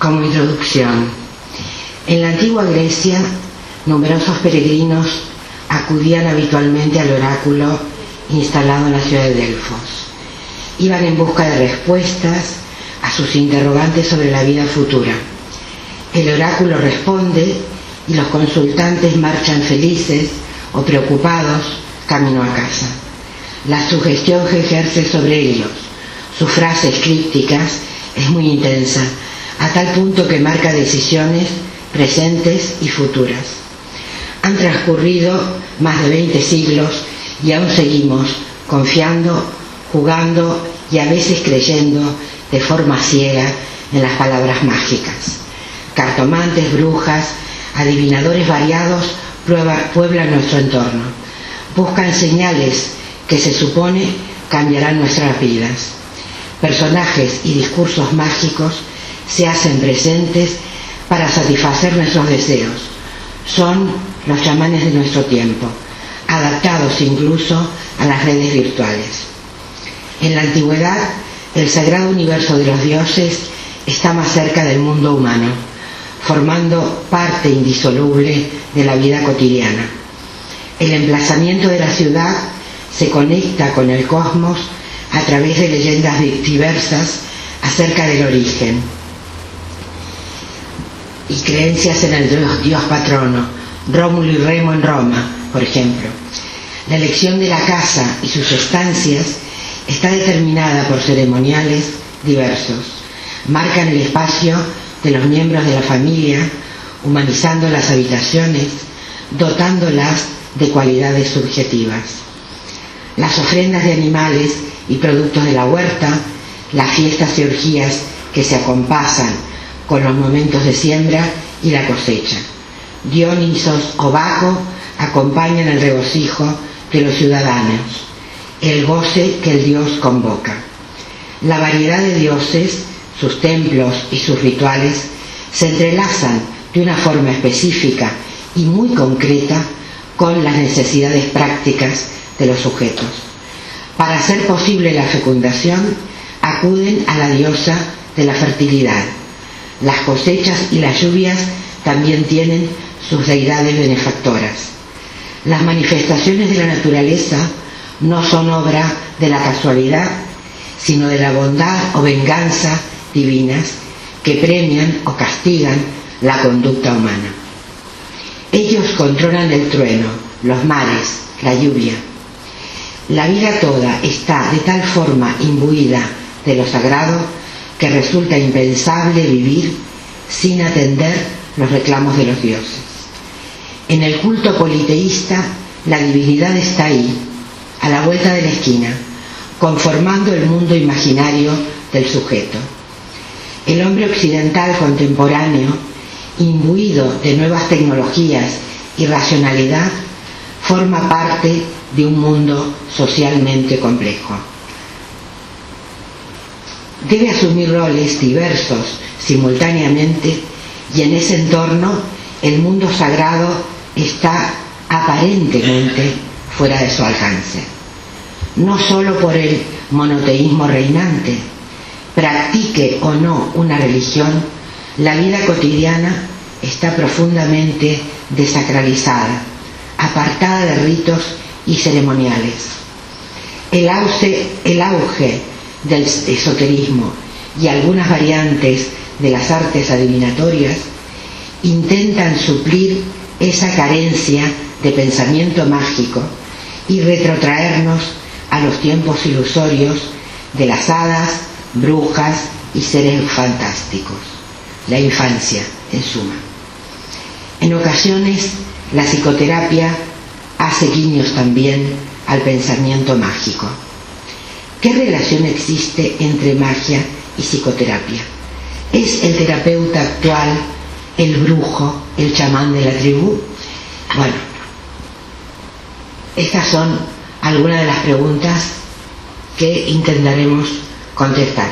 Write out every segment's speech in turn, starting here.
Como introducción, en la antigua Grecia, numerosos peregrinos acudían habitualmente al oráculo instalado en la ciudad de Delfos. Iban en busca de respuestas a sus interrogantes sobre la vida futura. El oráculo responde y los consultantes marchan felices o preocupados camino a casa. La sugestión que ejerce sobre ellos sus frases crípticas es muy intensa, a tal punto que marca decisiones presentes y futuras. Han transcurrido más de 20 siglos y aún seguimos confiando, jugando y a veces creyendo de forma ciega en las palabras mágicas. Cartomantes, brujas, adivinadores variados pueblan nuestro entorno. Buscan señales que se supone cambiarán nuestras vidas. Personajes y discursos mágicos se hacen presentes para satisfacer nuestros deseos. Son los chamanes de nuestro tiempo, adaptados incluso a las redes virtuales. En la antigüedad, el sagrado universo de los dioses está más cerca del mundo humano, formando parte indisoluble de la vida cotidiana. El emplazamiento de la ciudad se conecta con el cosmos a través de leyendas diversas acerca del origen y creencias en el dios patrono, Rómulo y Remo en Roma, por ejemplo. La elección de la casa y sus estancias está determinada por ceremoniales diversos. Marcan el espacio de los miembros de la familia, humanizando las habitaciones, dotándolas de cualidades subjetivas. Las ofrendas de animales y productos de la huerta, las fiestas y orgías que se acompasan con los momentos de siembra y la cosecha. Dionisos o Baco acompañan el regocijo de los ciudadanos, el goce que el dios convoca. La variedad de dioses, sus templos y sus rituales se entrelazan de una forma específica y muy concreta con las necesidades prácticas de los sujetos. Para hacer posible la fecundación, acuden a la diosa de la fertilidad. Las cosechas y las lluvias también tienen sus deidades benefactoras. Las manifestaciones de la naturaleza no son obra de la casualidad, sino de la bondad o venganza divinas que premian o castigan la conducta humana. Ellos controlan el trueno, los mares, la lluvia. La vida toda está de tal forma imbuida de lo sagrado que resulta impensable vivir sin atender los reclamos de los dioses. En el culto politeísta, la divinidad está ahí, a la vuelta de la esquina, conformando el mundo imaginario del sujeto. El hombre occidental contemporáneo, imbuido de nuevas tecnologías y racionalidad, forma parte de un mundo socialmente complejo. Debe asumir roles diversos simultáneamente y en ese entorno el mundo sagrado está aparentemente fuera de su alcance. No solo por el monoteísmo reinante, practique o no una religión, la vida cotidiana está profundamente desacralizada, apartada de ritos y ceremoniales. El auge del esoterismo y algunas variantes de las artes adivinatorias intentan suplir esa carencia de pensamiento mágico y retrotraernos a los tiempos ilusorios de las hadas, brujas y seres fantásticos, la infancia en suma. En ocasiones la psicoterapia hace guiños también al pensamiento mágico. ¿Qué relación existe entre magia y psicoterapia? ¿Es el terapeuta actual el brujo, el chamán de la tribu? Bueno, estas son algunas de las preguntas que intentaremos contestar.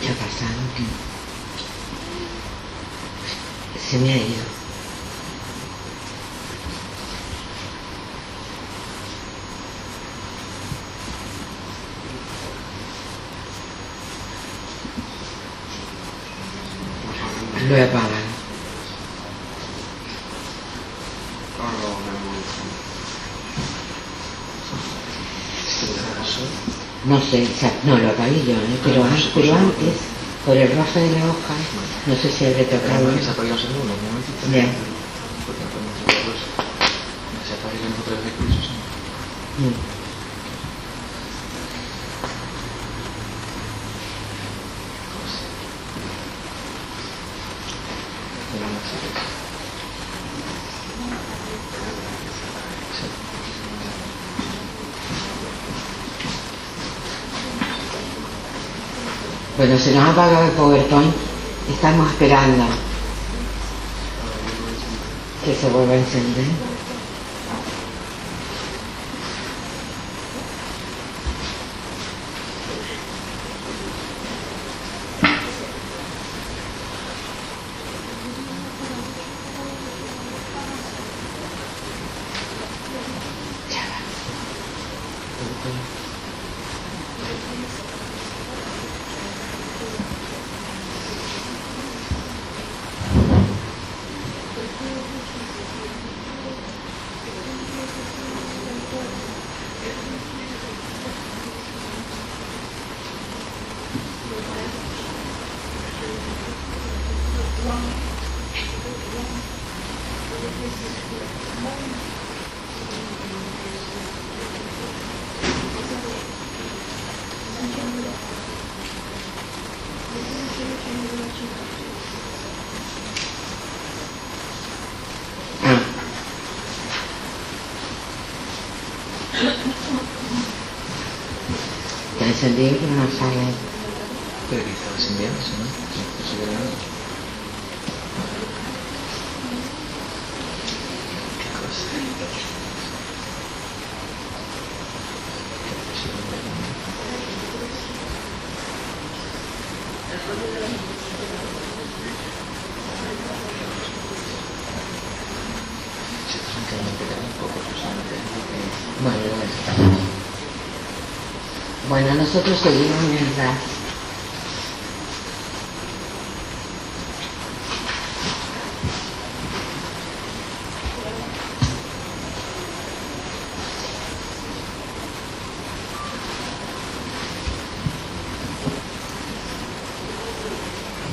¿Qué ha pasado? Se me ha ido. lo apagan. No sé, o sea, no lo apagué yo, pero antes, por el roce de la hoja, no sé si habré tocado. Se apague un segundo, un momentito. Ya. Porque no podemos hacerlos. Se apague otra vez el curso. Bueno, se nos ha apagado el PowerPoint. Estamos esperando que se vuelva a encender. Está encendido pero no sale. Pero quizás encendiéndose, ¿no? No se ve nada. Qué cosa. Se tranca y me un poco justamente. Bueno, nosotros seguimos mientras.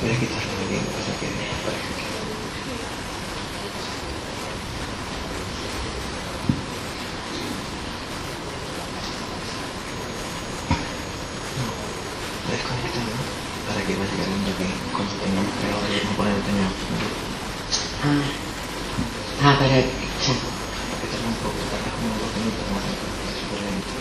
Voy a quitarlo de aquí, para que parezca que... Desconectarlo para que vaya cayendo aquí cuando tengamos que grabar y poner el tema. Para ya. Que tarda un poco, tarda como 2 minutos más de súper lento.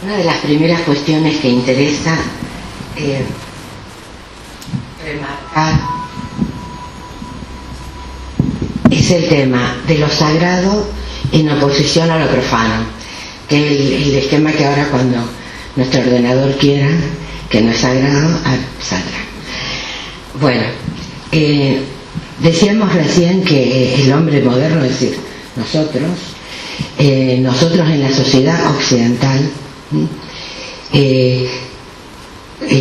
Una de las primeras cuestiones que interesa remarcar es el tema de lo sagrado en oposición a lo profano, que es el esquema que ahora cuando nuestro ordenador quiera que no es sagrado, saldrá. Bueno, decíamos recién que el hombre moderno, es decir, nosotros en la sociedad occidental, en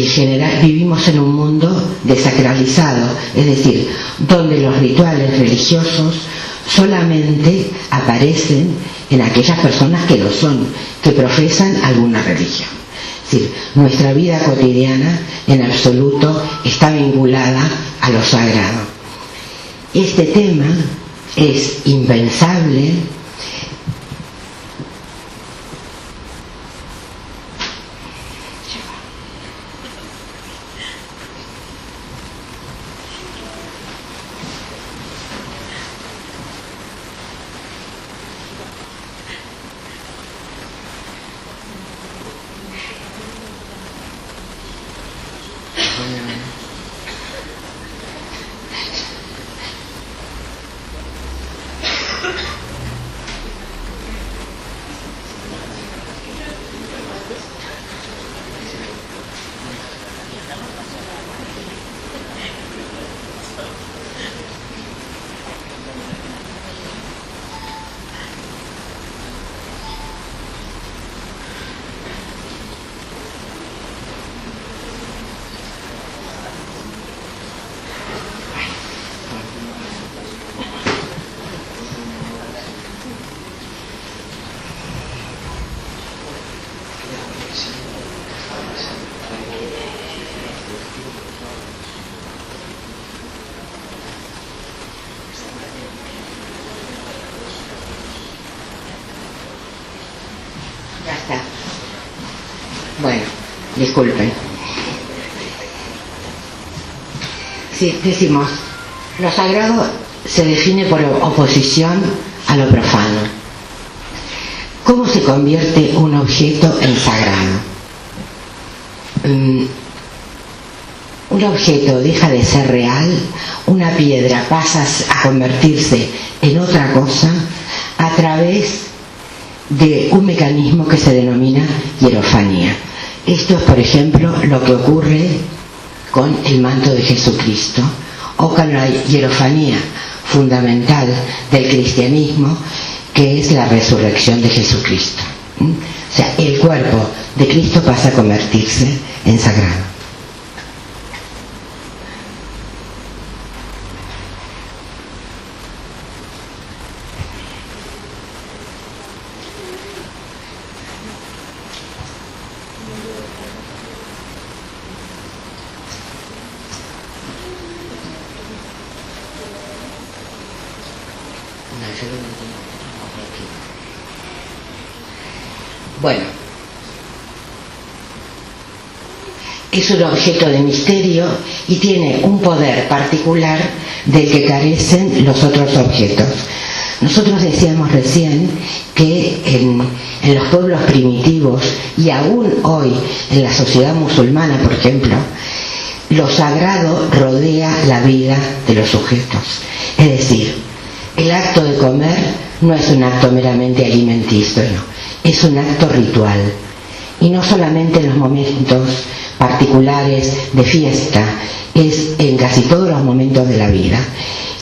general vivimos en un mundo desacralizado, es decir, donde los rituales religiosos solamente aparecen en aquellas personas que lo son, que profesan alguna religión. Es decir, nuestra vida cotidiana en absoluto está vinculada a lo sagrado. Este tema es impensable Ya está. Bueno, disculpen. Sí, decimos, lo sagrado se define por oposición a lo profano. ¿Cómo se convierte un objeto en sagrado? Un objeto deja de ser real, una piedra pasa a convertirse en otra cosa a través de un mecanismo que se denomina hierofanía. Esto es, por ejemplo, lo que ocurre con el manto de Jesucristo o con la hierofanía fundamental del cristianismo, que es la resurrección de Jesucristo. O sea, el cuerpo de Cristo pasa a convertirse en sagrado. Bueno, es un objeto de misterio y tiene un poder particular del que carecen los otros objetos. Nosotros decíamos recién que en los pueblos primitivos y aún hoy en la sociedad musulmana, por ejemplo, lo sagrado rodea la vida de los sujetos. Es decir, el acto de comer no es un acto meramente alimenticio, no. Es un acto ritual, y no solamente en los momentos particulares de fiesta, es en casi todos los momentos de la vida.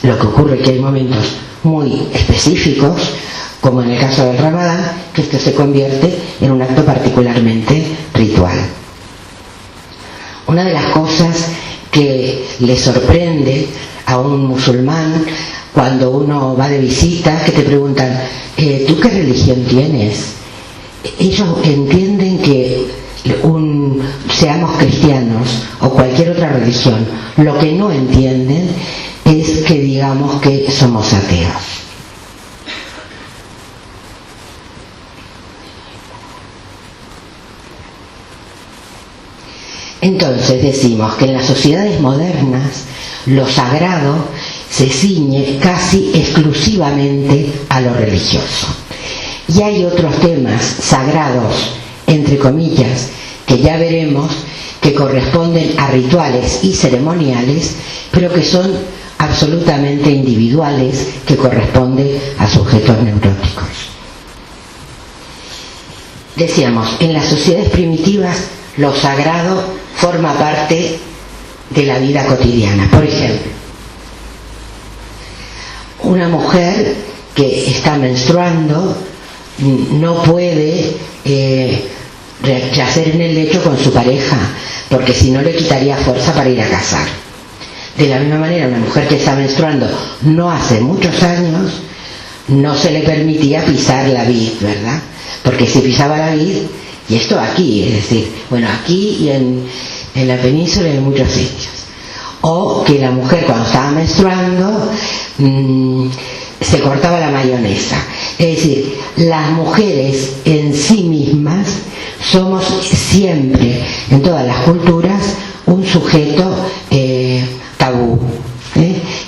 Lo que ocurre es que hay momentos muy específicos, como en el caso del Ramadán, que esto se convierte en un acto particularmente ritual. Una de las cosas que le sorprende a un musulmán cuando uno va de visita, que te preguntan, ¿tú qué religión tienes? Ellos entienden que seamos cristianos o cualquier otra religión, lo que no entienden es que digamos que somos ateos. Entonces decimos que en las sociedades modernas lo sagrado se ciñe casi exclusivamente a lo religioso. Y hay otros temas sagrados, entre comillas, que ya veremos, que corresponden a rituales y ceremoniales, pero que son absolutamente individuales, que corresponden a sujetos neuróticos. Decíamos, en las sociedades primitivas lo sagrado forma parte de la vida cotidiana. Por ejemplo, una mujer que está menstruando no puede yacer en el lecho con su pareja, porque si no le quitaría fuerza para ir a cazar. De la misma manera, una mujer que está menstruando no hace muchos años no se le permitía pisar la vid, ¿verdad? Porque si pisaba la vid, y esto aquí, es decir, bueno, aquí y en la península y en muchos sitios. O que la mujer cuando estaba menstruando se cortaba la mayonesa. Es decir, las mujeres en sí mismas somos siempre, en todas las culturas, un sujeto tabú,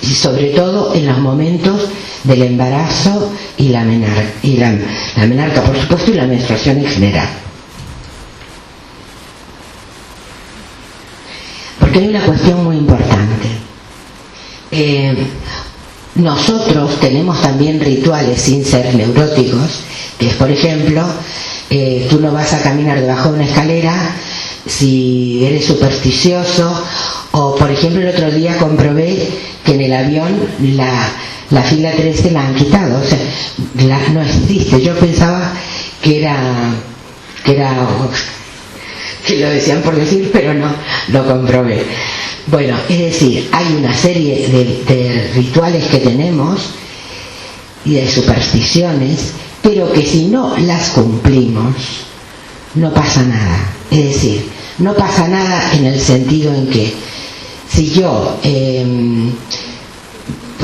y sobre todo en los momentos del embarazo y la menarca, por supuesto, y la menstruación en general. Porque hay una cuestión muy importante. nosotros tenemos también rituales sin ser neuróticos, que es, por ejemplo, tú no vas a caminar debajo de una escalera si eres supersticioso, o por ejemplo el otro día comprobé que en el avión la fila 13 la han quitado, o sea, no existe. Yo pensaba que lo decían por decir, pero no, lo comprobé. Bueno, es decir, hay una serie de rituales que tenemos y de supersticiones, pero que si no las cumplimos, no pasa nada. Es decir, no pasa nada en el sentido en que si yo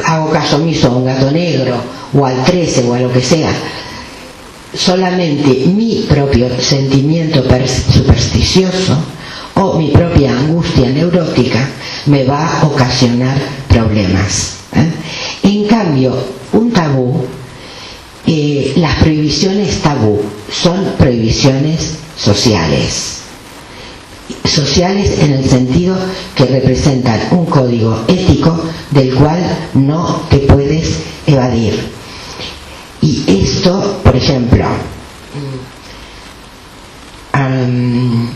hago caso omiso a un gato negro o al 13 o a lo que sea, solamente mi propio sentimiento supersticioso o mi propia angustia neurótica me va a ocasionar problemas. En cambio, un tabú, las prohibiciones tabú son prohibiciones sociales. Sociales en el sentido que representan un código ético del cual no te puedes evadir. Y esto, por ejemplo, en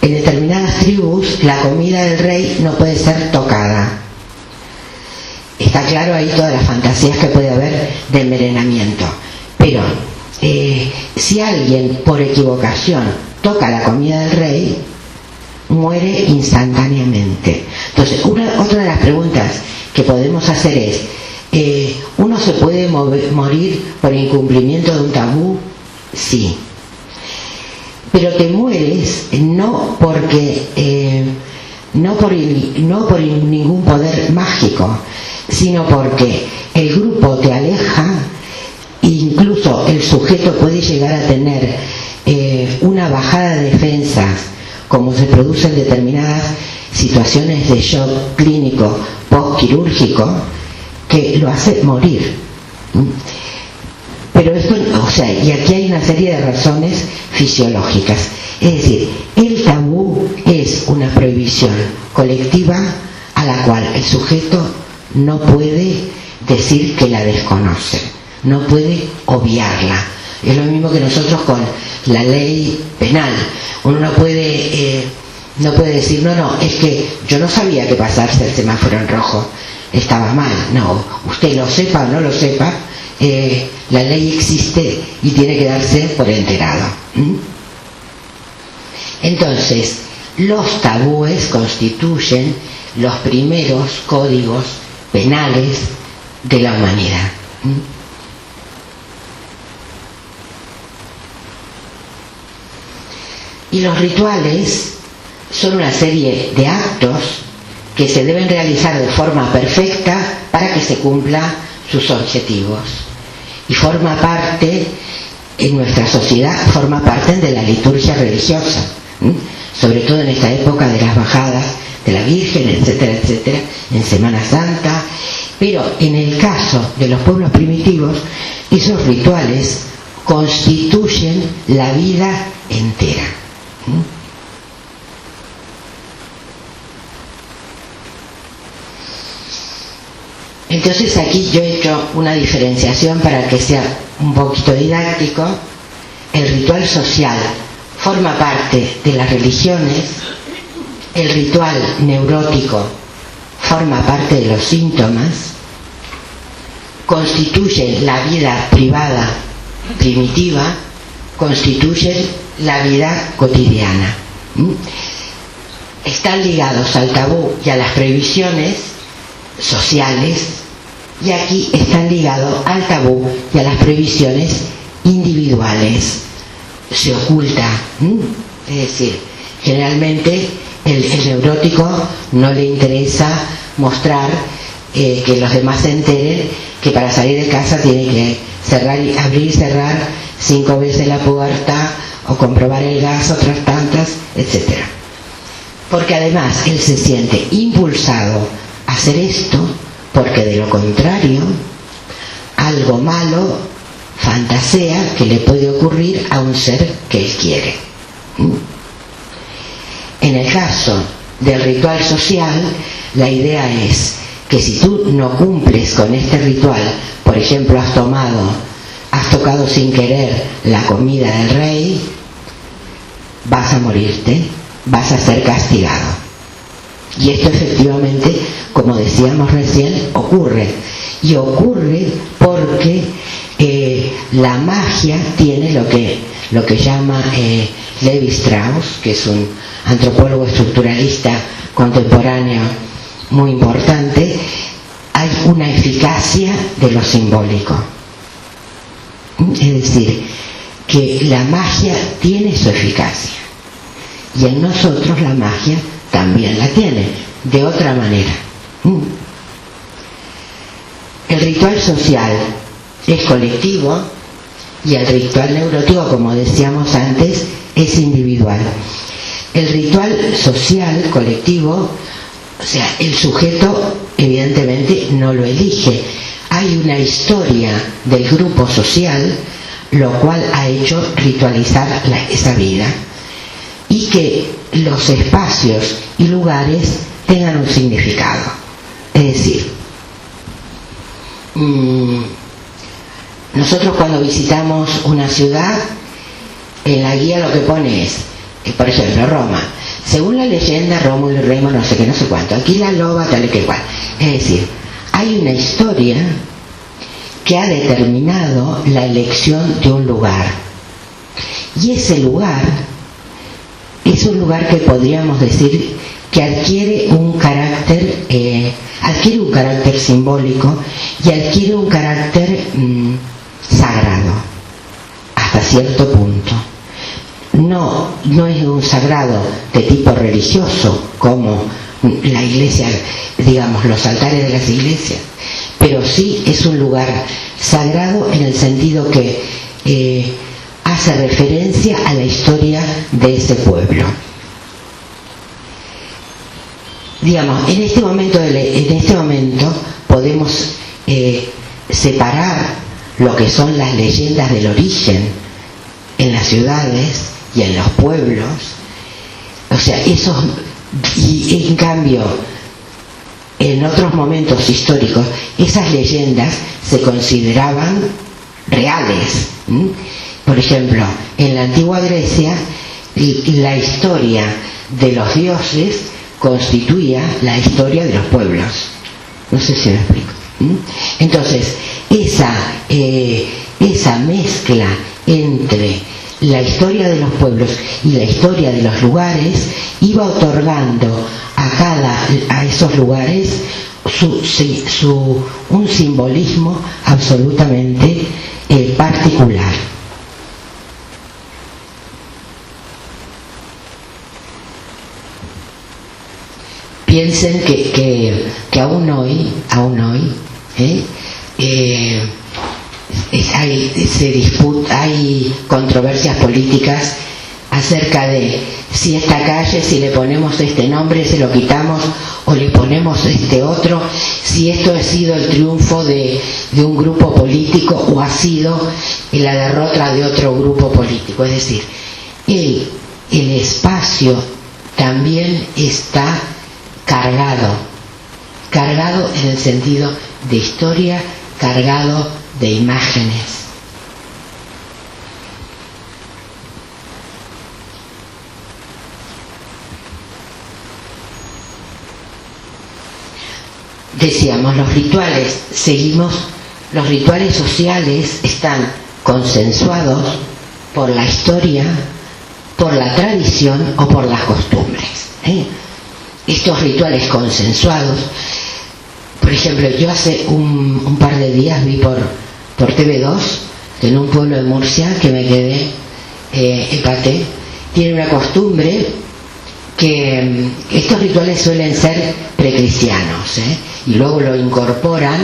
determinadas tribus la comida del rey no puede ser tocada. Está claro ahí todas las fantasías que puede haber de envenenamiento. Pero si alguien por equivocación toca la comida del rey, muere instantáneamente. Entonces, otra de las preguntas que podemos hacer es, ¿uno se puede morir por incumplimiento de un tabú? Sí. Pero te mueres no porque no por ningún poder mágico, sino porque el grupo te aleja, incluso el sujeto puede llegar a tener una bajada de defensas, como se produce en determinadas situaciones de shock clínico postquirúrgico, que lo hace morir. Pero esto, o sea, y aquí hay una serie de razones fisiológicas. Es decir, el tabú es una prohibición colectiva a la cual el sujeto no puede decir que la desconoce, no puede obviarla. Es lo mismo que nosotros con la ley penal. Uno no puede decir, no, es que yo no sabía que pasarse el semáforo en rojo estaba mal. No, usted lo sepa o no lo sepa, la ley existe y tiene que darse por enterado. Entonces, los tabúes constituyen los primeros códigos penales de la humanidad. Y los rituales son una serie de actos que se deben realizar de forma perfecta para que se cumplan sus objetivos. Y forma parte, en nuestra sociedad, forma parte de la liturgia religiosa, sobre todo en esta época de las bajadas de la Virgen, etcétera, etcétera, en Semana Santa. Pero en el caso de los pueblos primitivos, esos rituales constituyen la vida entera. Entonces aquí yo he hecho una diferenciación para que sea un poquito didáctico. El ritual social forma parte de las religiones, el ritual neurótico forma parte de los síntomas, constituye la vida privada primitiva, constituye la vida cotidiana. Están ligados al tabú y a las prohibiciones sociales, y aquí están ligados al tabú y a las prohibiciones individuales. Se oculta, es decir, generalmente el neurótico no le interesa mostrar que los demás se enteren que para salir de casa tiene que abrir y cerrar 5 veces la puerta o comprobar el gas otras tantas, etc. Porque además él se siente impulsado a hacer esto, porque de lo contrario algo malo fantasea que le puede ocurrir a un ser que él quiere. En el caso del ritual social, la idea es que si tú no cumples con este ritual, por ejemplo, has tocado sin querer la comida del rey, vas a morirte, vas a ser castigado. Y esto efectivamente, como decíamos recién, ocurre. Y ocurre porque la magia tiene lo que llama Levi Strauss, que es un antropólogo estructuralista contemporáneo muy importante. Hay una eficacia de lo simbólico. Es decir, que la magia tiene su eficacia. Y en nosotros la magia también la tiene, de otra manera. El ritual social es colectivo y el ritual neurótico, como decíamos antes, es individual. El ritual social, colectivo, o sea, el sujeto evidentemente no lo elige. Hay una historia del grupo social, lo cual ha hecho ritualizar esa vida, y que los espacios y lugares tengan un significado. Es decir, nosotros cuando visitamos una ciudad, en la guía lo que pone es, por ejemplo, Roma, según la leyenda, Rómulo y Remo no sé qué, no sé cuánto, aquí la loba, tal y que cual. Es decir, hay una historia que ha determinado la elección de un lugar, y ese lugar es un lugar que podríamos decir que adquiere un carácter simbólico y adquiere un carácter sagrado hasta cierto punto. No es un sagrado de tipo religioso como la iglesia, digamos, los altares de las iglesias, pero sí es un lugar sagrado en el sentido que hace referencia a la historia de ese pueblo. Digamos, en este momento podemos separar lo que son las leyendas del origen en las ciudades y en los pueblos, o sea, y en cambio en otros momentos históricos esas leyendas se consideraban reales. Por ejemplo, en la antigua Grecia la historia de los dioses constituía la historia de los pueblos. No sé si me explico. Entonces, esa mezcla entre la historia de los pueblos y la historia de los lugares iba otorgando a esos lugares un simbolismo absolutamente particular. Piensen que aún hoy hay controversias políticas acerca de si esta calle, si le ponemos este nombre, se lo quitamos o le ponemos este otro, si esto ha sido el triunfo de un grupo político o ha sido la derrota de otro grupo político. Es decir, el espacio también está cargado en el sentido de historia, cargado de imágenes. Decíamos, los rituales sociales están consensuados por la historia, por la tradición o por las costumbres. Estos rituales consensuados, por ejemplo, yo hace un par de días vi por TV2, en un pueblo de Murcia, que me quedé, empaté, tiene una costumbre que estos rituales suelen ser precristianos, y luego lo incorporan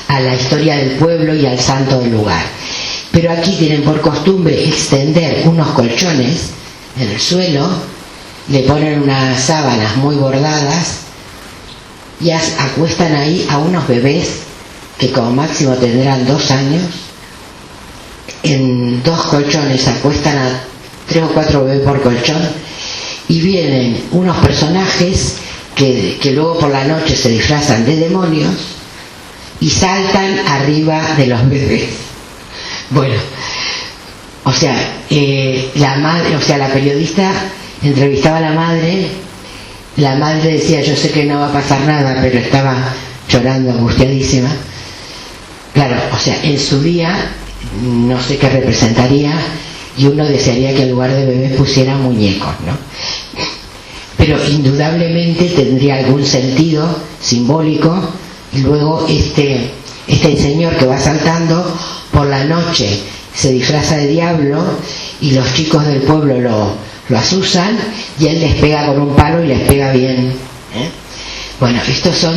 a la historia del pueblo y al santo del lugar. Pero aquí tienen por costumbre extender unos colchones en el suelo, le ponen unas sábanas muy bordadas y acuestan ahí a unos bebés que como máximo tendrán 2 años. En 2 colchones acuestan a 3 o 4 bebés por colchón, y vienen unos personajes que luego por la noche se disfrazan de demonios y saltan arriba de los bebés. Bueno, o sea, la periodista entrevistaba a la madre decía, yo sé que no va a pasar nada, pero estaba llorando, angustiadísima. Claro, o sea, en su día no sé qué representaría, y uno desearía que en lugar de bebés pusieran muñecos, ¿no? Pero indudablemente tendría algún sentido simbólico. Y luego este señor que va saltando por la noche se disfraza de diablo y los chicos del pueblo lo asusan y él les pega con un palo y les pega bien, ¿eh? Bueno, estos son,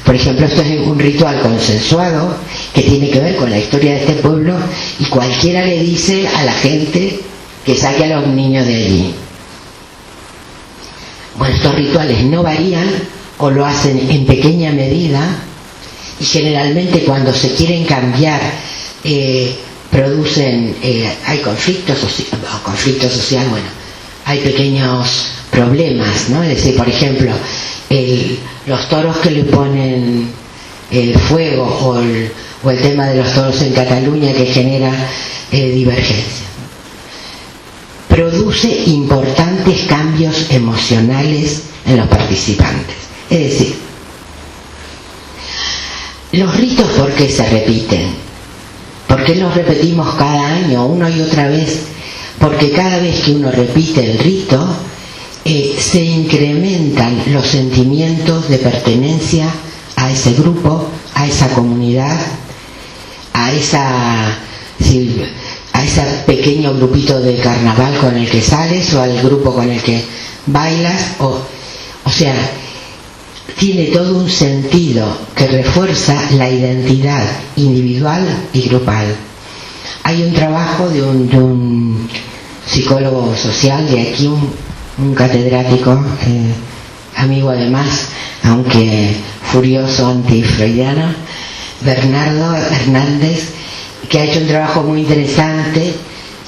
por ejemplo, esto es un ritual consensuado que tiene que ver con la historia de este pueblo, y cualquiera le dice a la gente que saque a los niños de allí. Bueno, estos rituales no varían o lo hacen en pequeña medida, y generalmente cuando se quieren cambiar producen, hay conflicto social, bueno, hay pequeños problemas, ¿no? Es decir, por ejemplo, los toros que le ponen fuego, o el tema de los toros en Cataluña, que genera divergencia. Produce importantes cambios emocionales en los participantes. Es decir, los ritos, ¿por qué se repiten? ¿Por qué los repetimos cada año, una y otra vez? Porque cada vez que uno repite el rito, se incrementan los sentimientos de pertenencia a ese grupo, a esa comunidad, a ese pequeño grupito de carnaval con el que sales, o al grupo con el que bailas, o sea, tiene todo un sentido que refuerza la identidad individual y grupal. Hay un trabajo de un psicólogo social de aquí, un catedrático, amigo además, aunque furioso antifreudiano, Bernardo Hernández, que ha hecho un trabajo muy interesante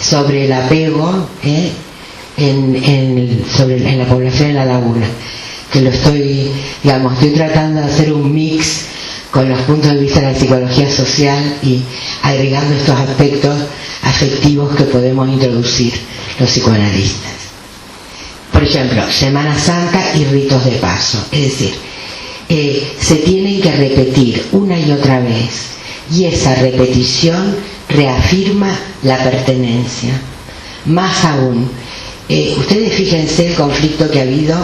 sobre el apego en la población en La Laguna, que estoy tratando de hacer un mix con los puntos de vista de la psicología social y agregando estos aspectos afectivos que podemos introducir los psicoanalistas. Por ejemplo, Semana Santa y ritos de paso, es decir, se tienen que repetir una y otra vez, y esa repetición reafirma la pertenencia. Más aún, ustedes fíjense el conflicto que ha habido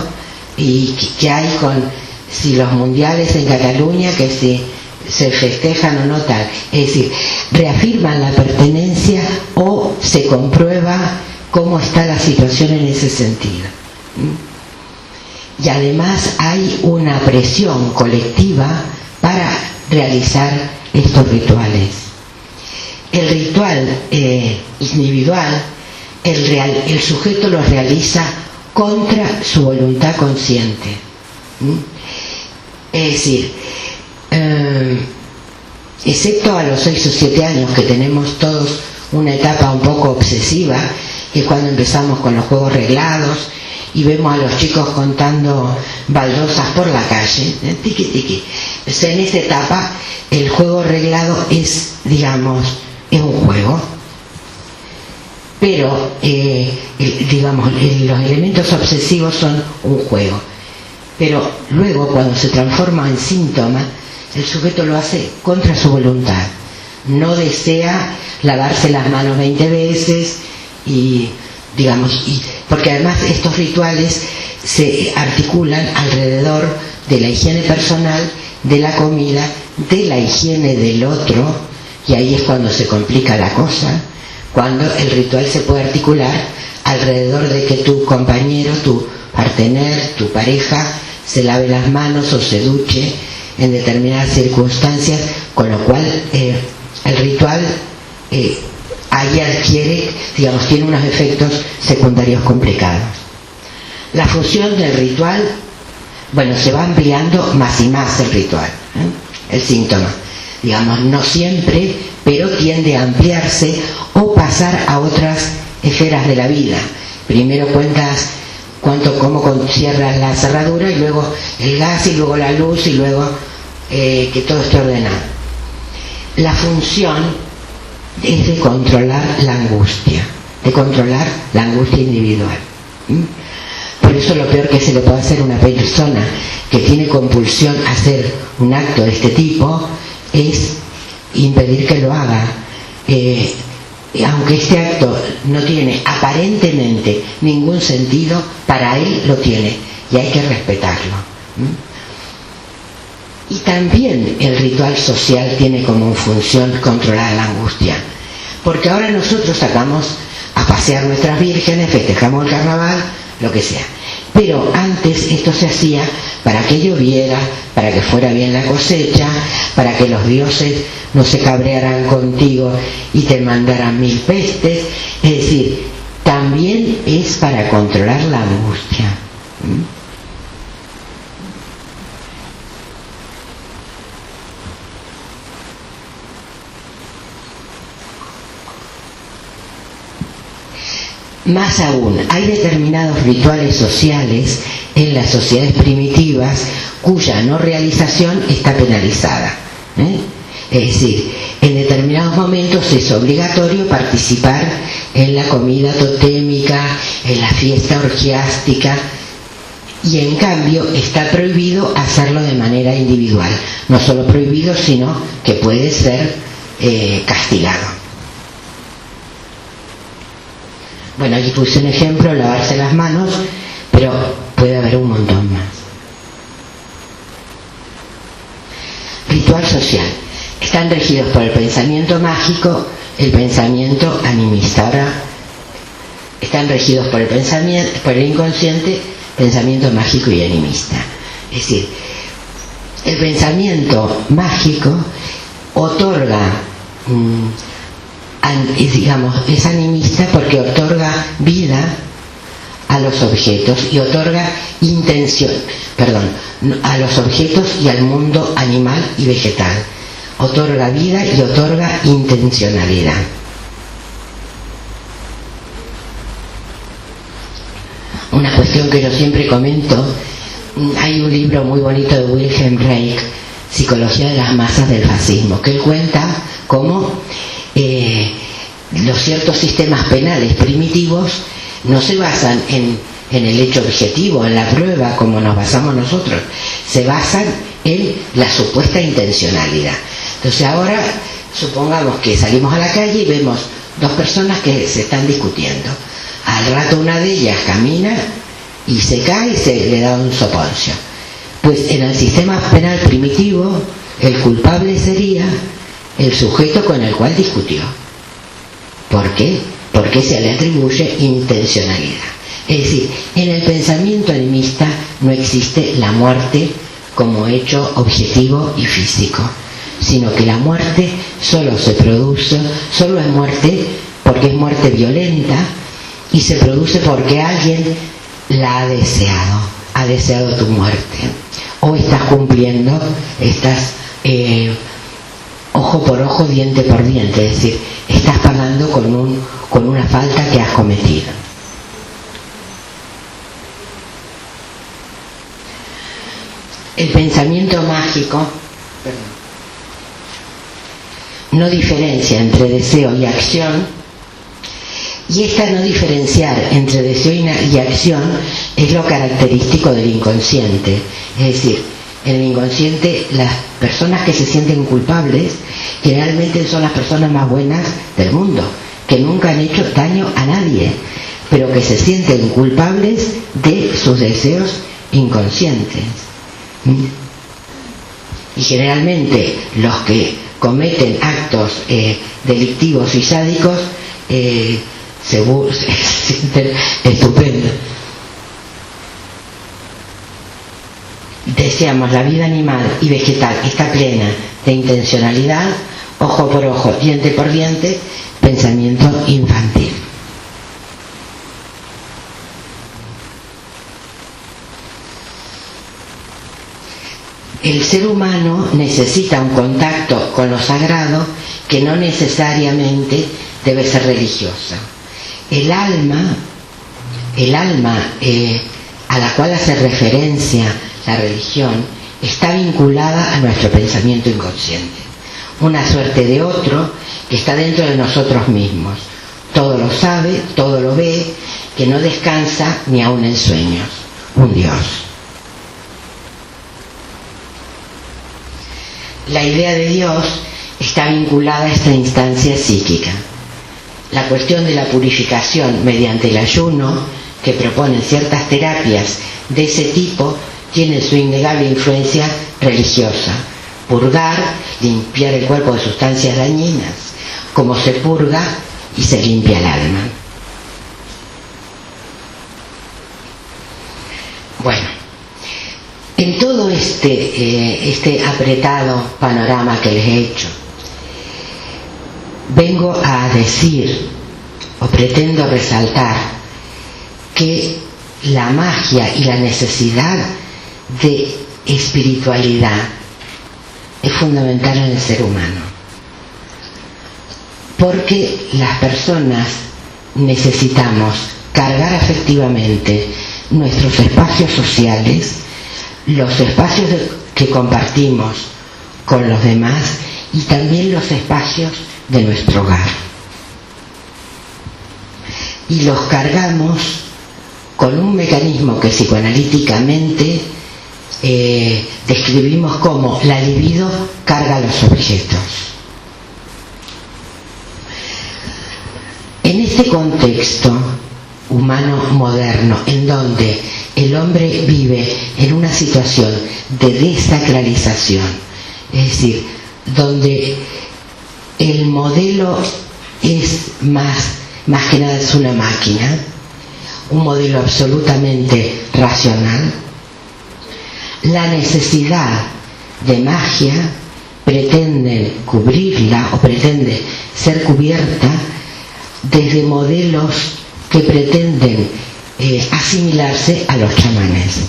y que hay con si los mundiales en Cataluña, que si se festejan o no tal. Es decir, reafirman la pertenencia o se comprueba cómo está la situación en ese sentido. Y además hay una presión colectiva para realizar estos rituales. El ritual individual, el sujeto lo realiza contra su voluntad consciente. Es decir, excepto a los 6 o 7 años, que tenemos todos una etapa un poco obsesiva, que es cuando empezamos con los juegos reglados y vemos a los chicos contando baldosas por la calle, tiqui tiqui. O sea, en esa etapa el juego reglado es un juego, pero los elementos obsesivos son un juego. Pero luego, cuando se transforma en síntoma, el sujeto lo hace contra su voluntad. No desea lavarse las manos 20 veces porque además estos rituales se articulan alrededor de la higiene personal, de la comida, de la higiene del otro, y ahí es cuando se complica la cosa, cuando el ritual se puede articular alrededor de que tu compañero, tu partener, tu pareja, se lave las manos o se duche en determinadas circunstancias, con lo cual el ritual ahí adquiere, tiene unos efectos secundarios complicados. La función del ritual, se va ampliando más y más el ritual, el síntoma. No siempre, pero tiende a ampliarse o pasar a otras esferas de la vida. Primero cuentas cómo cierras la cerradura y luego el gas y luego la luz y luego que todo esté ordenado. La función es de controlar la angustia individual. Por eso lo peor que se le puede hacer a una persona que tiene compulsión a hacer un acto de este tipo es impedir que lo haga. Aunque este acto no tiene aparentemente ningún sentido, para él lo tiene y hay que respetarlo. Y también el ritual social tiene como función controlar la angustia, porque ahora nosotros sacamos a pasear nuestras vírgenes, festejamos el carnaval, lo que sea, pero antes esto se hacía para que lloviera, para que fuera bien la cosecha, para que los dioses no se cabrearan contigo y te mandaran 1000 pestes. Es decir, también es para controlar la angustia. Más aún, hay determinados rituales sociales en las sociedades primitivas cuya no realización está penalizada. Es decir, en determinados momentos es obligatorio participar en la comida totémica, en la fiesta orgiástica, y en cambio está prohibido hacerlo de manera individual. No solo prohibido, sino que puede ser castigado. Bueno, aquí puse un ejemplo, lavarse las manos, pero puede haber un montón más. Ritual social. Están regidos por el pensamiento mágico, el pensamiento animista. Ahora están regidos por el pensamiento, por el inconsciente, pensamiento mágico y animista. Es decir, el pensamiento mágico otorga, digamos, es animista porque otorga vida a los objetos y otorga a los objetos y al mundo animal y vegetal. Otorga vida y otorga intencionalidad. Una cuestión que yo siempre comento, hay un libro muy bonito de Wilhelm Reich, Psicología de las masas del fascismo, que él cuenta cómo los ciertos sistemas penales primitivos no se basan en el hecho objetivo, en la prueba, como nos basamos nosotros, se basan en la supuesta intencionalidad. Entonces ahora, supongamos que salimos a la calle y vemos dos personas que se están discutiendo. Al rato una de ellas camina y se cae y se le da un soponcio. Pues en el sistema penal primitivo, el culpable sería el sujeto con el cual discutió. ¿Por qué? Porque se le atribuye intencionalidad. Es decir, en el pensamiento animista no existe la muerte como hecho objetivo y físico, sino que la muerte solo es muerte porque es muerte violenta y se produce porque alguien la ha deseado tu muerte. O estás cumpliendo, ojo por ojo, diente por diente, es decir, estás pagando con una falta que has cometido. El pensamiento mágico no diferencia entre deseo y acción, y esta no diferenciar entre deseo y acción es lo característico del inconsciente. Es decir, en el inconsciente las personas que se sienten culpables generalmente son las personas más buenas del mundo, que nunca han hecho daño a nadie, pero que se sienten culpables de sus deseos inconscientes. Y generalmente los que cometen actos delictivos y sádicos se sienten estupendos. Deseamos la vida animal y vegetal, está plena de intencionalidad, ojo por ojo, diente por diente, pensamiento infantil. El ser humano necesita un contacto con lo sagrado que no necesariamente debe ser religiosa. El alma a la cual hace referencia la religión está vinculada a nuestro pensamiento inconsciente, una suerte de otro que está dentro de nosotros mismos, todo lo sabe, todo lo ve, que no descansa ni aun en sueños, un Dios. La idea de Dios está vinculada a esta instancia psíquica. La cuestión de la purificación mediante el ayuno, que proponen ciertas terapias de ese tipo, tiene su innegable influencia religiosa. Purgar, limpiar el cuerpo de sustancias dañinas, como se purga y se limpia el alma. Bueno, en todo este apretado panorama que les he hecho, vengo a decir, o pretendo resaltar, que la magia y la necesidad de espiritualidad es fundamental en el ser humano, porque las personas necesitamos cargar afectivamente nuestros espacios sociales, los espacios que compartimos con los demás y también los espacios de nuestro hogar. Y los cargamos con un mecanismo que psicoanalíticamente describimos como la libido carga los objetos. En este contexto humano moderno, en donde el hombre vive en una situación de desacralización, es decir, donde el modelo es más que nada es una máquina, un modelo absolutamente racional, la necesidad de magia pretende cubrirla o pretende ser cubierta desde modelos que pretenden asimilarse a los chamanes.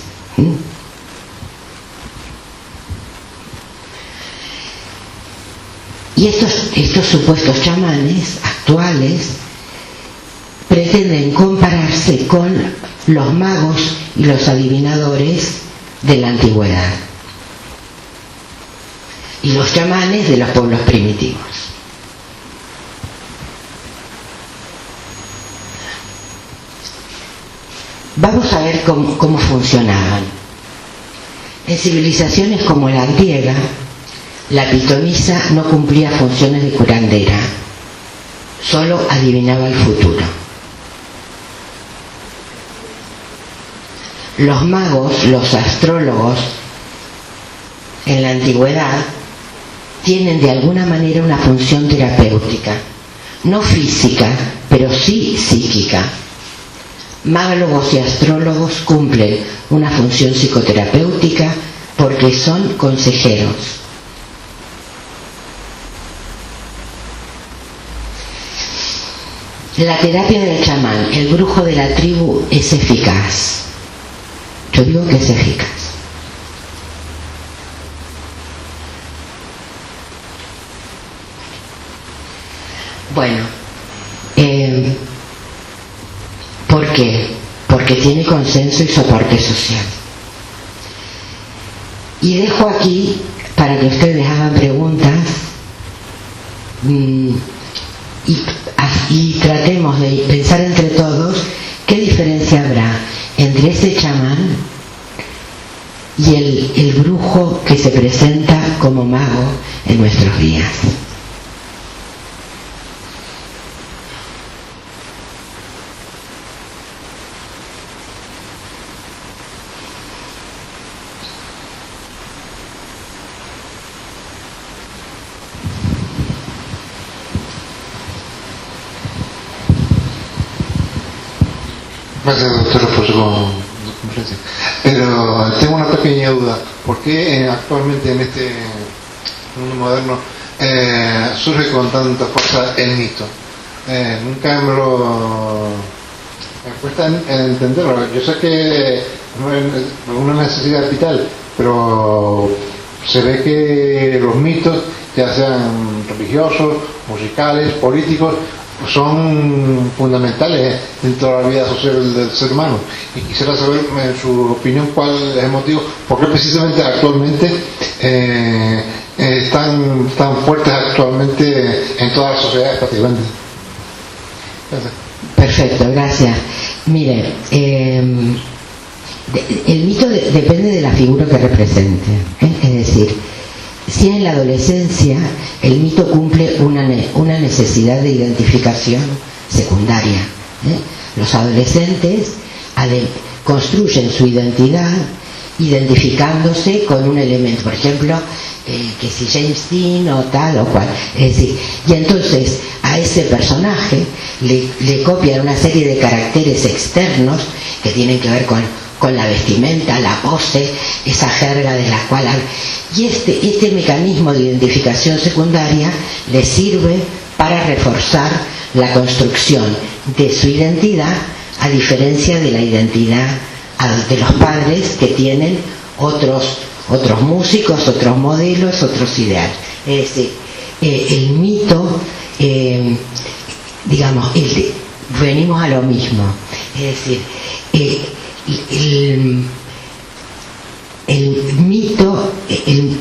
Y estos supuestos chamanes actuales pretenden compararse con los magos y los adivinadores de la antigüedad y los chamanes de los pueblos primitivos. Vamos a ver cómo funcionaban. En civilizaciones como la griega, la pitonisa no cumplía funciones de curandera, solo adivinaba el futuro. Los magos, los astrólogos, en la antigüedad, tienen de alguna manera una función terapéutica, no física, pero sí psíquica. Magólogos y astrólogos cumplen una función psicoterapéutica porque son consejeros. La terapia del chamán, el brujo de la tribu, es eficaz. Yo digo que es eficaz. Bueno, ¿por qué? Porque tiene consenso y soporte social. Y dejo aquí para que ustedes hagan preguntas y tratemos de pensar entre todos qué diferencia habrá entre ese chamán y el brujo que se presenta como mago en nuestros días. Gracias, doctora, por su conferencia. Pero tengo una pequeña duda. ¿Por qué actualmente en este mundo moderno surge con tanta fuerza el mito? Nunca me cuesta entenderlo. Yo sé que es una necesidad vital, pero se ve que los mitos, ya sean religiosos, musicales, políticos, son fundamentales en toda la vida social del ser humano. Y quisiera saber, en su opinión, cuál es el motivo, por qué precisamente actualmente están tan fuertes actualmente en todas las sociedades prácticamente. Gracias. Perfecto, gracias. Mire, el mito depende de la figura que represente, es decir, si en la adolescencia el mito cumple una necesidad de identificación secundaria. Los adolescentes construyen su identidad identificándose con un elemento, por ejemplo, que si James Dean o tal o cual, es decir, y entonces a ese personaje le copian una serie de caracteres externos que tienen que ver con la vestimenta, la pose, esa jerga de la cual y este mecanismo de identificación secundaria le sirve para reforzar la construcción de su identidad, a diferencia de la identidad de los padres, que tienen otros músicos, otros modelos, otros ideales. Es decir, el mito, digamos, venimos a lo mismo, es decir, el mito,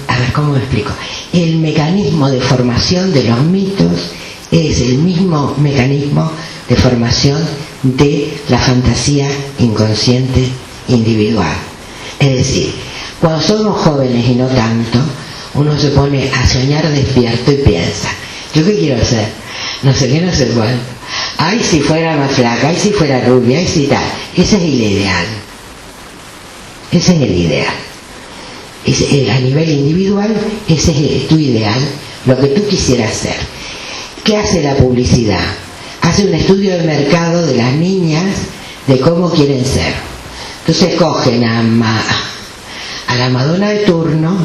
a ver cómo me explico, el mecanismo de formación de los mitos es el mismo mecanismo de formación de la fantasía inconsciente individual. Es decir, cuando somos jóvenes y no tanto, uno se pone a soñar despierto y piensa, ¿yo qué quiero hacer? No sé qué, no sé cuánto. Ay, si fuera más flaca, ay, si fuera rubia, ay, si tal. Ese es el ideal. Ese es el ideal. A nivel individual, ese es tu ideal, lo que tú quisieras ser. ¿Qué hace la publicidad? Hace un estudio de mercado de las niñas, de cómo quieren ser. Entonces cogen a la Madonna de turno,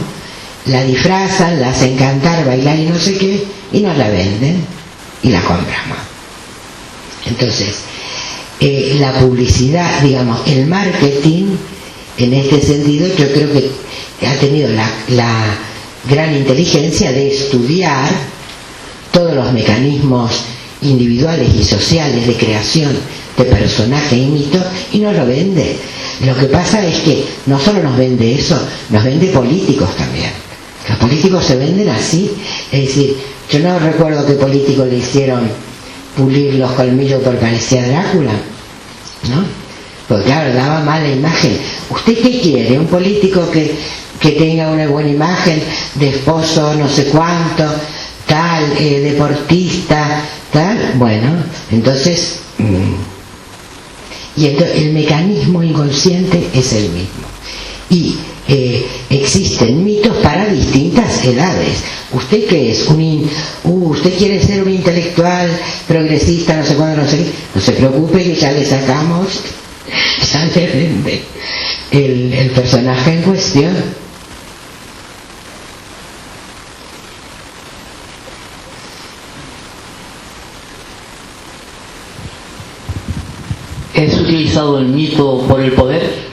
la disfrazan, la hacen cantar, bailar y no sé qué, y nos la venden y la compramos. Entonces, la publicidad, digamos, el marketing, en este sentido, yo creo que ha tenido la gran inteligencia de estudiar todos los mecanismos individuales y sociales de creación de personajes y mitos, y nos lo vende. Lo que pasa es que no solo nos vende eso, nos vende políticos también. Los políticos se venden así. Es decir, yo no recuerdo qué político le hicieron pulir los colmillos porque parecía Drácula, ¿no? Porque claro, daba mala imagen. ¿Usted qué quiere? ¿Un político que tenga una buena imagen de esposo no sé cuánto, tal, deportista, tal? Bueno, entonces el mecanismo inconsciente es el mismo. Y existen mitos para distintas edades. ¿Usted qué es? ¿Usted quiere ser un intelectual progresista, no sé cuándo, no sé qué? No se preocupe que ya le sacamos, ya le vende el personaje en cuestión. ¿Es utilizado el mito por el poder?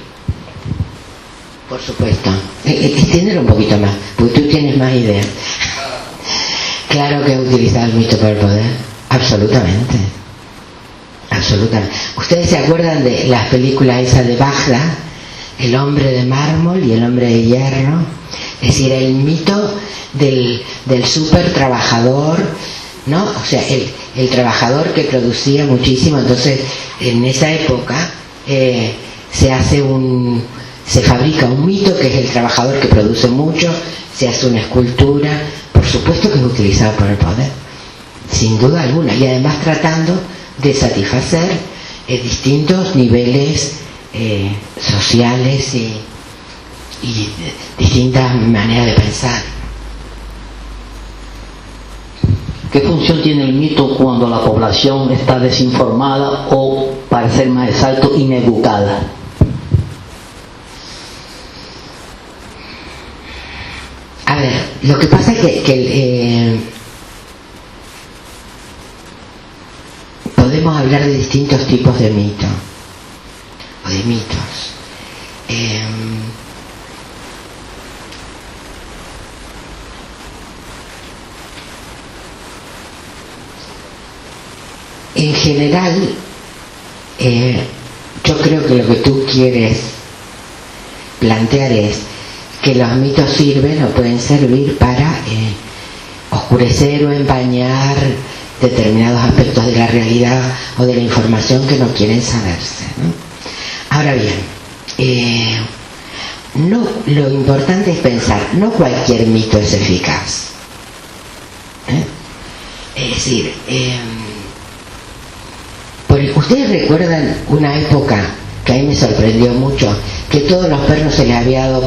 Por supuesto. Extiéndelo un poquito más, porque tú tienes más ideas. Claro que he utilizado el mito por el poder. Absolutamente. Absolutamente. ¿Ustedes se acuerdan de las películas esas de Bagdad? El hombre de mármol y el hombre de hierro. Es decir, el mito del súper trabajador, ¿no? O sea, el trabajador que producía muchísimo. Entonces, en esa época se fabrica un mito que es el trabajador que produce mucho, se hace una escultura, por supuesto que es utilizado por el poder, sin duda alguna, y además tratando de satisfacer distintos niveles sociales y distintas maneras de pensar. ¿Qué función tiene el mito cuando la población está desinformada o, para ser más exacto, ineducada? A ver, lo que pasa es que podemos hablar de distintos tipos de mito o de mitos. En general, yo creo que lo que tú quieres plantear es que los mitos sirven o pueden servir para oscurecer o empañar determinados aspectos de la realidad o de la información que no quieren saberse, ¿no? Ahora bien, no, lo importante es pensar, no cualquier mito es eficaz. Es decir, ¿ustedes recuerdan una época que a mí me sorprendió mucho, que todos los perros se les había dado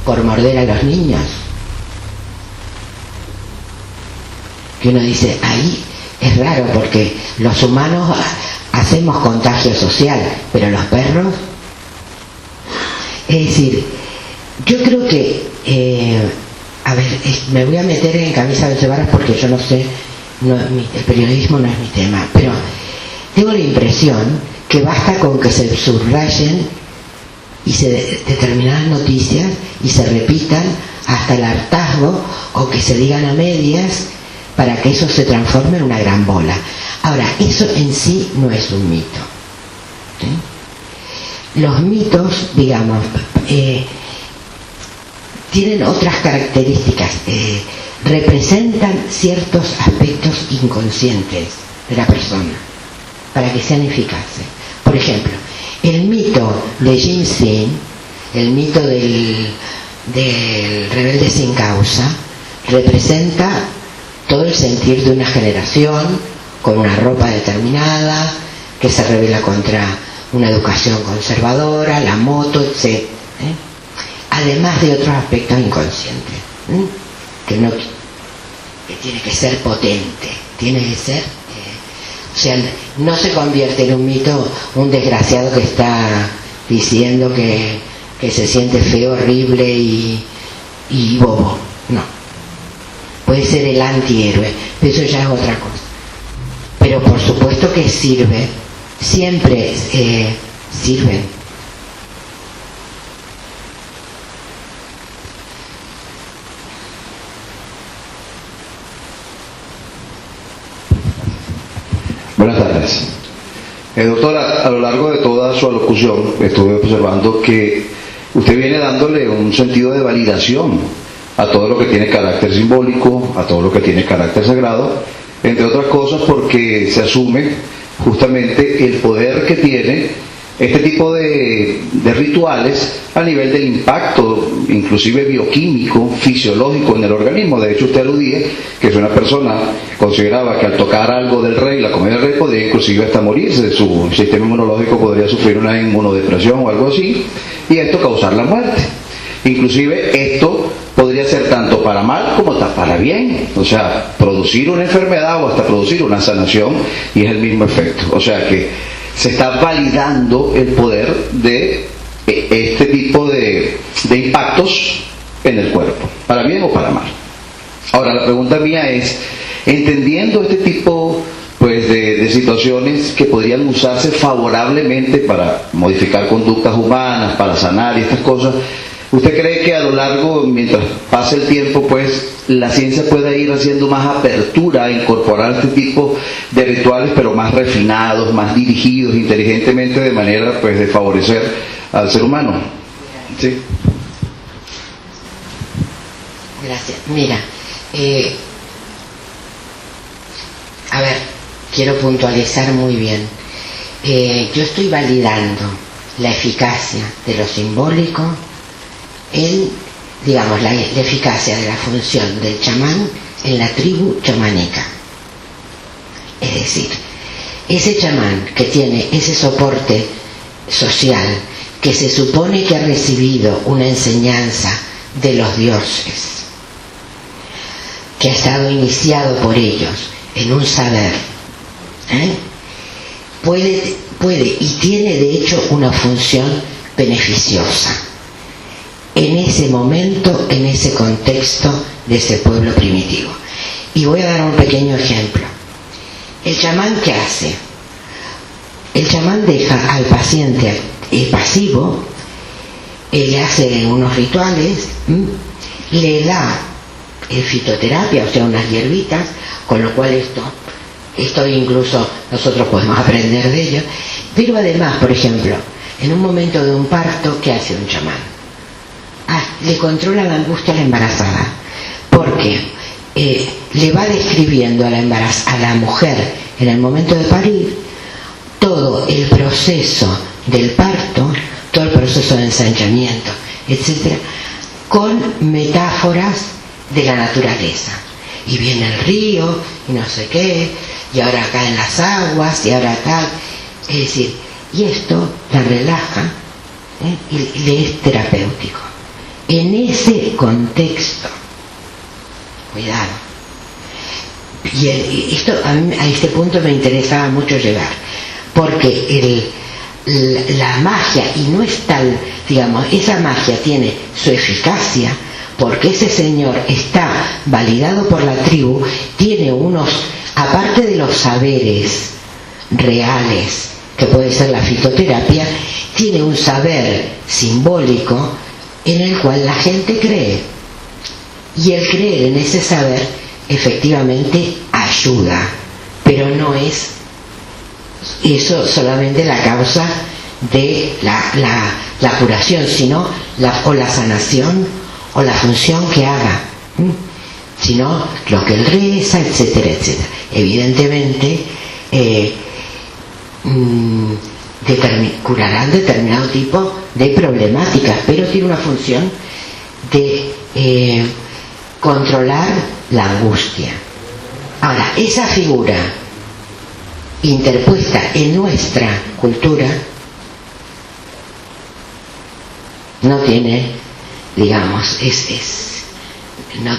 por morder a los niños? Que uno dice, ahí es raro porque los humanos hacemos contagio social, pero los perros... Es decir, yo creo que, me voy a meter en camisa de once varas porque yo no sé, el periodismo no es mi tema, pero tengo la impresión que basta con que se subrayen y determinadas noticias y se repitan hasta el hartazgo o que se digan a medias para que eso se transforme en una gran bola. Ahora, eso en sí no es un mito, ¿sí? Los mitos, digamos, tienen otras características, representan ciertos aspectos inconscientes de la persona para que sean eficaces. Por ejemplo, el mito de Jim Sin, el mito del rebelde sin causa, representa todo el sentir de una generación con una ropa determinada que se rebela contra una educación conservadora, la moto, etc. Además de otros aspectos inconscientes, que tiene que ser potente, tiene que ser, o sea, no se convierte en un mito un desgraciado que está diciendo que se siente feo, horrible y bobo, no. Puede ser el antihéroe, pero eso ya es otra cosa. Pero por supuesto que sirve, siempre sirven. Buenas tardes. Doctora, a lo largo de toda su alocución estuve observando que usted viene dándole un sentido de validación a todo lo que tiene carácter simbólico, a todo lo que tiene carácter sagrado, entre otras cosas porque se asume justamente el poder que tiene este tipo de rituales a nivel del impacto, inclusive bioquímico, fisiológico en el organismo. De hecho, usted aludía que si una persona consideraba que al tocar algo del rey, la comida del rey, podría inclusive hasta morirse, su sistema inmunológico podría sufrir una inmunodepresión o algo así, y esto causar la muerte. Inclusive esto podría ser tanto para mal como para bien, o sea, producir una enfermedad o hasta producir una sanación, y es el mismo efecto. O sea que se está validando el poder de este tipo de impactos en el cuerpo, para bien o para mal. Ahora, la pregunta mía es, entendiendo este tipo pues de situaciones que podrían usarse favorablemente para modificar conductas humanas, para sanar y estas cosas, ¿usted cree que a lo largo, mientras pase el tiempo, pues la ciencia pueda ir haciendo más apertura a incorporar este tipo de rituales, pero más refinados, más dirigidos inteligentemente, de manera pues de favorecer al ser humano? ¿Sí? Gracias. Mira, a ver, quiero puntualizar muy bien. Yo estoy validando la eficacia de lo simbólico digamos, la eficacia de la función del chamán en la tribu chamánica. Es decir, ese chamán que tiene ese soporte social, que se supone que ha recibido una enseñanza de los dioses, que ha estado iniciado por ellos en un saber, puede y tiene de hecho una función beneficiosa en ese momento, en ese contexto de ese pueblo primitivo. Y voy a dar un pequeño ejemplo. El chamán, ¿qué hace? El chamán deja al paciente pasivo, le hace unos rituales, le da fitoterapia, o sea, unas hierbitas, con lo cual esto esto incluso nosotros podemos aprender de ello, pero además, por ejemplo, en un momento de un parto, ¿qué hace un chamán? Le controla la angustia a la embarazada, porque le va describiendo a la mujer en el momento de parir todo el proceso del parto, todo el proceso de ensanchamiento, etcétera, con metáforas de la naturaleza. Y viene el río, y no sé qué, y ahora caen las aguas, y ahora tal. Es decir, y esto la relaja, y le es terapéutico. En ese contexto, cuidado. Y esto a este punto me interesaba mucho llegar, porque la magia, y no es tal, digamos, esa magia tiene su eficacia, porque ese señor está validado por la tribu, tiene unos, aparte de los saberes reales, que puede ser la fitoterapia, tiene un saber simbólico en el cual la gente cree. Y el creer en ese saber efectivamente ayuda, pero no es eso solamente la causa de la curación, sino la sanación o la función que haga, sino lo que él reza, etcétera, etcétera. Evidentemente curarán determinado tipo de problemáticas, pero tiene una función de controlar la angustia. Ahora, esa figura interpuesta en nuestra cultura no tiene, digamos,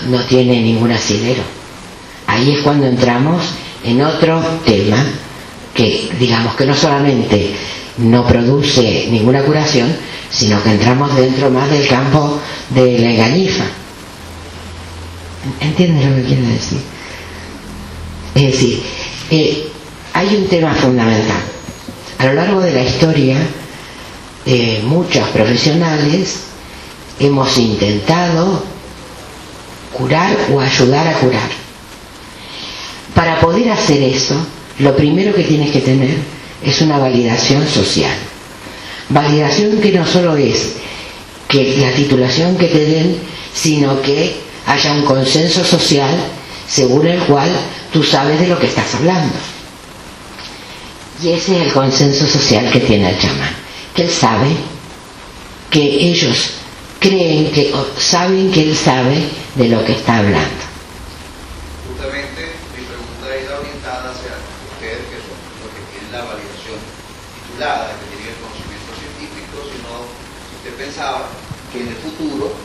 no tiene ningún asidero. Ahí es cuando entramos en otro tema que, digamos, que no solamente no produce ninguna curación, sino que entramos dentro más del campo de la engañifa. ¿Entiendes lo que quiero decir? Es decir, hay un tema fundamental. A lo largo de la historia, muchos profesionales hemos intentado curar o ayudar a curar. Para poder hacer eso, lo primero que tienes que tener es una validación social. Validación que no solo es que la titulación que te den, sino que haya un consenso social según el cual tú sabes de lo que estás hablando. Y ese es el consenso social que tiene el chamán, que él sabe, que ellos creen que, o saben que él sabe de lo que está hablando. Justamente mi pregunta era orientada hacia ustedes, que son los que tienen la validación titulada, que tienen el conocimiento científico, sino si usted pensaba que en el futuro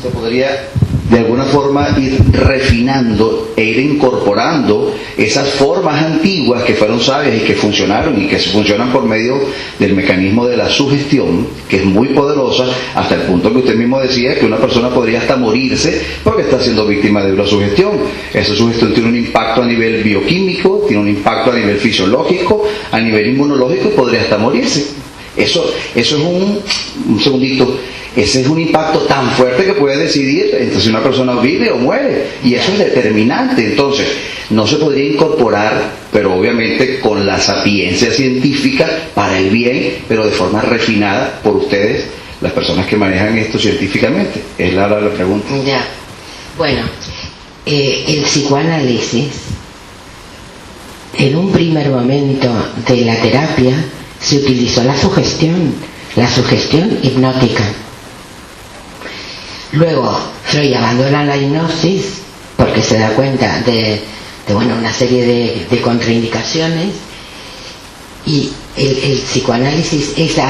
se podría de alguna forma ir refinando e ir incorporando esas formas antiguas que fueron sabias y que funcionaron y que funcionan por medio del mecanismo de la sugestión, que es muy poderosa, hasta el punto que usted mismo decía que una persona podría hasta morirse porque está siendo víctima de una sugestión. Esa sugestión tiene un impacto a nivel bioquímico, tiene un impacto a nivel fisiológico, a nivel inmunológico, y podría hasta morirse. Eso es un segundito. Ese es un impacto tan fuerte que puede decidir entre si una persona vive o muere, y eso es determinante. Entonces, no se podría incorporar, pero obviamente con la sapiencia científica para el bien, pero de forma refinada por ustedes, las personas que manejan esto científicamente. Es la pregunta. Ya. Bueno, el psicoanálisis, en un primer momento de la terapia, se utilizó la sugestión hipnótica. Luego Freud abandona la hipnosis porque se da cuenta de una serie de contraindicaciones, y el psicoanálisis, ese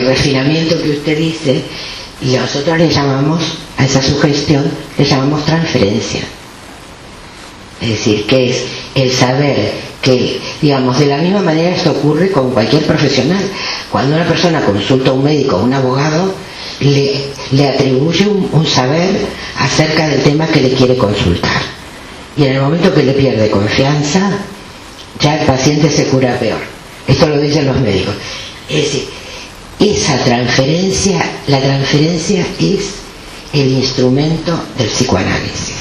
refinamiento que usted dice, y nosotros le llamamos a esa sugestión, le llamamos transferencia. Es decir, que es el saber que, digamos, de la misma manera esto ocurre con cualquier profesional. Cuando una persona consulta a un médico o un abogado, le atribuye un saber acerca del tema que le quiere consultar, y en el momento que le pierde confianza, ya el paciente se cura peor. Esto lo dicen los médicos. Es decir, esa transferencia, la transferencia es el instrumento del psicoanálisis.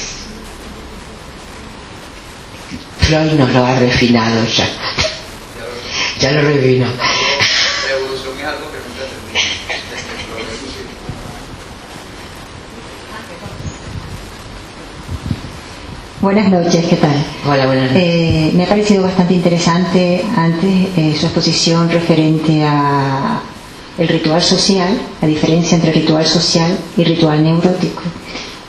Freud nos lo ha refinado ya. Ya lo refinó. La evolución es algo que nunca termina. Buenas noches, ¿qué tal? Hola, buenas noches. Me ha parecido bastante interesante antes su exposición referente a el ritual social, la diferencia entre ritual social y ritual neurótico.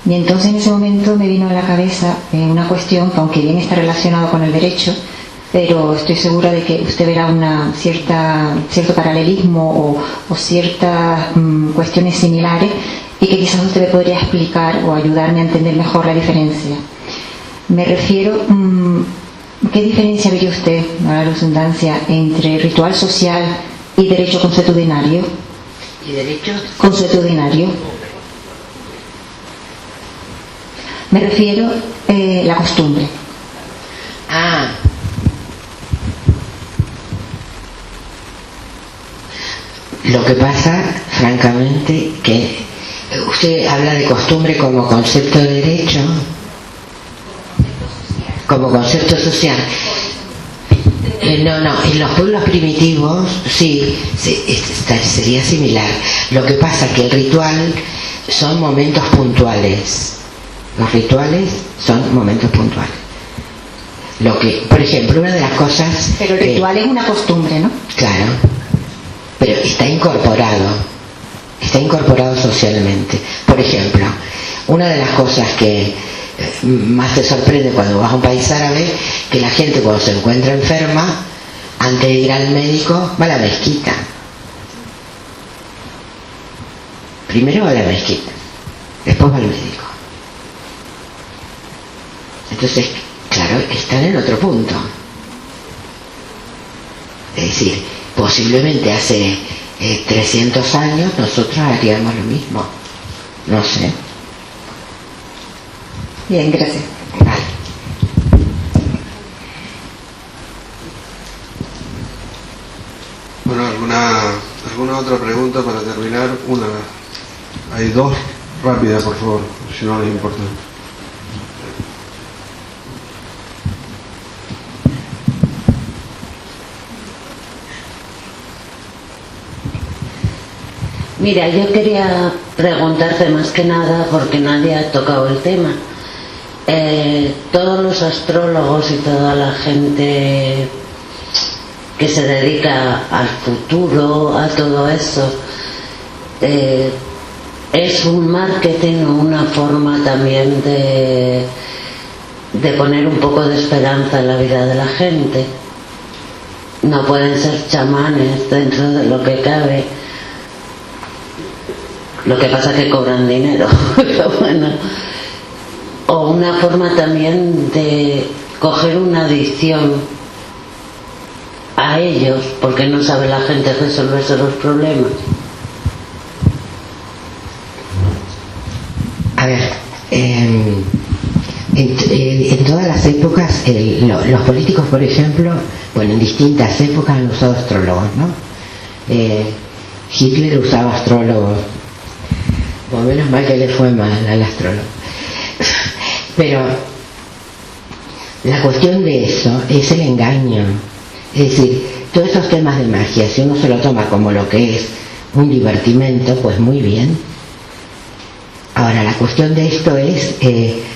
Y entonces en ese momento me vino a la cabeza una cuestión que, aunque bien está relacionado con el derecho, pero estoy segura de que usted verá cierto paralelismo o ciertas cuestiones similares, y que quizás usted me podría explicar o ayudarme a entender mejor la diferencia. Me refiero, ¿qué diferencia vería usted, a la redundancia, entre ritual social y derecho consuetudinario? ¿Y derecho? Consuetudinario. Me refiero la costumbre. Ah. Lo que pasa, francamente, que usted habla de costumbre como concepto de derecho, como concepto social. No, en los pueblos primitivos sí, sería similar. Lo que pasa es que el ritual son momentos puntuales. Los rituales son momentos puntuales. Lo que, por ejemplo, una de las cosas... Pero el ritual es una costumbre, ¿no? Claro, pero está incorporado socialmente. Por ejemplo, una de las cosas que más te sorprende cuando vas a un país árabe, que la gente cuando se encuentra enferma, antes de ir al médico, va a la mezquita. Primero va a la mezquita, después va al médico. Entonces, claro, están en otro punto. Es decir, posiblemente hace 300 años nosotros haríamos lo mismo. No sé. Bien, gracias. Vale. Bueno, ¿alguna otra pregunta para terminar? Hay dos, rápidas, por favor, si no les importa. Mira, yo quería preguntarte más que nada, porque nadie ha tocado el tema. Todos los astrólogos y toda la gente que se dedica al futuro, a todo eso, es un marketing o una forma también de poner un poco de esperanza en la vida de la gente. No pueden ser chamanes dentro de lo que cabe. Lo que pasa es que cobran dinero, pero bueno. O una forma también de coger una adicción a ellos, porque no sabe la gente resolverse los problemas. A ver, en todas las épocas, los políticos, por ejemplo, bueno, en distintas épocas han usado astrólogos, ¿no? Hitler usaba astrólogos. Por menos mal que le fue mal al astrólogo. Pero la cuestión de eso es el engaño. Es decir, todos esos temas de magia, si uno se lo toma como lo que es un divertimento, pues muy bien. Ahora, la cuestión de esto es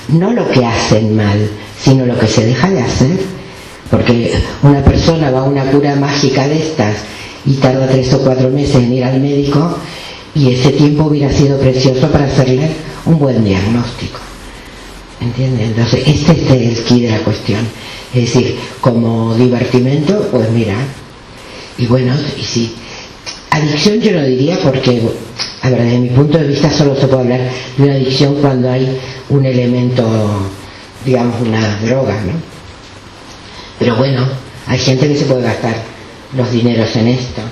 no lo que hacen mal, sino lo que se deja de hacer. Porque una persona va a una cura mágica de estas y tarda 3 o 4 meses en ir al médico, y ese tiempo hubiera sido precioso para hacerle un buen diagnóstico. ¿Entiendes? Entonces, este es el quid de la cuestión. Es decir, como divertimento, pues mira. Y bueno, y sí. Adicción yo no diría, porque, a ver, desde mi punto de vista solo se puede hablar de una adicción cuando hay un elemento, digamos, una droga, ¿no? Pero bueno, hay gente que se puede gastar los dineros en esto.